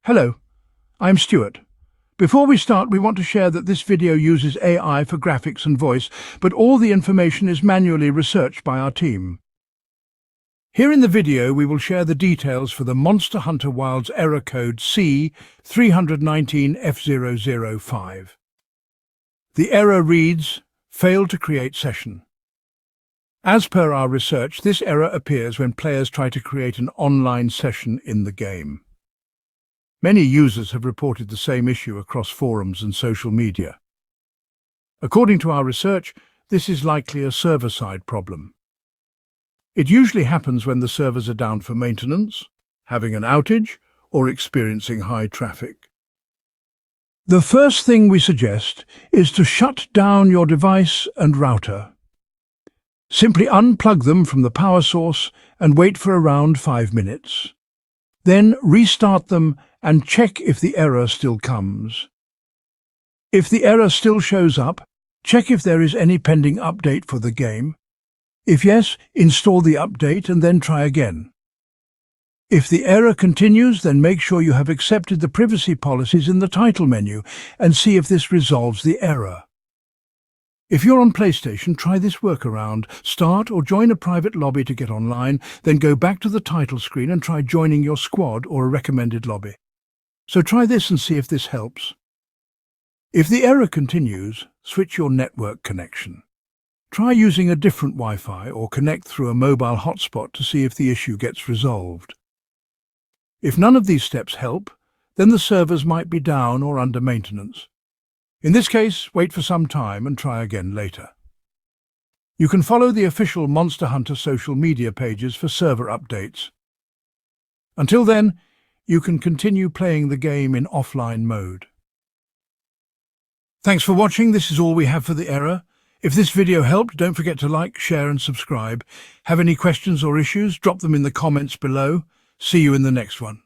Hello, I'm Stuart. Before we start, we want to share that this video uses AI for graphics and voice, but all the information is manually researched by our team. Here in the video, we will share the details for the Monster Hunter Wilds error code C319F-0-0. The error reads, "Failed to create session." As per our research, this error appears when players try to create an online session in the game. Many users have reported the same issue across forums and social media. According to our research, this is likely a server-side problem. It usually happens when the servers are down for maintenance, having an outage, or experiencing high traffic. The first thing we suggest is to shut down your device and router. Simply unplug them from the power source and wait for around 5 minutes. Then restart them and check if the error still comes. If the error still shows up, check if there is any pending update for the game. If yes, install the update and then try again. If the error continues, then make sure you have accepted the privacy policies in the title menu and see if this resolves the error. If you're on PlayStation, try this workaround. Start or join a private lobby to get online, then go back to the title screen and try joining your squad or a recommended lobby. So try this and see if this helps. If the error continues, switch your network connection. Try using a different Wi-Fi or connect through a mobile hotspot to see if the issue gets resolved. If none of these steps help, then the servers might be down or under maintenance. In this case, wait for some time and try again later. You can follow the official Monster Hunter social media pages for server updates. Until then, you can continue playing the game in offline mode. Thanks for watching. This is all we have for the error. If this video helped, don't forget to like, share and subscribe. Have any questions or issues? Drop them in the comments below. See you in the next one.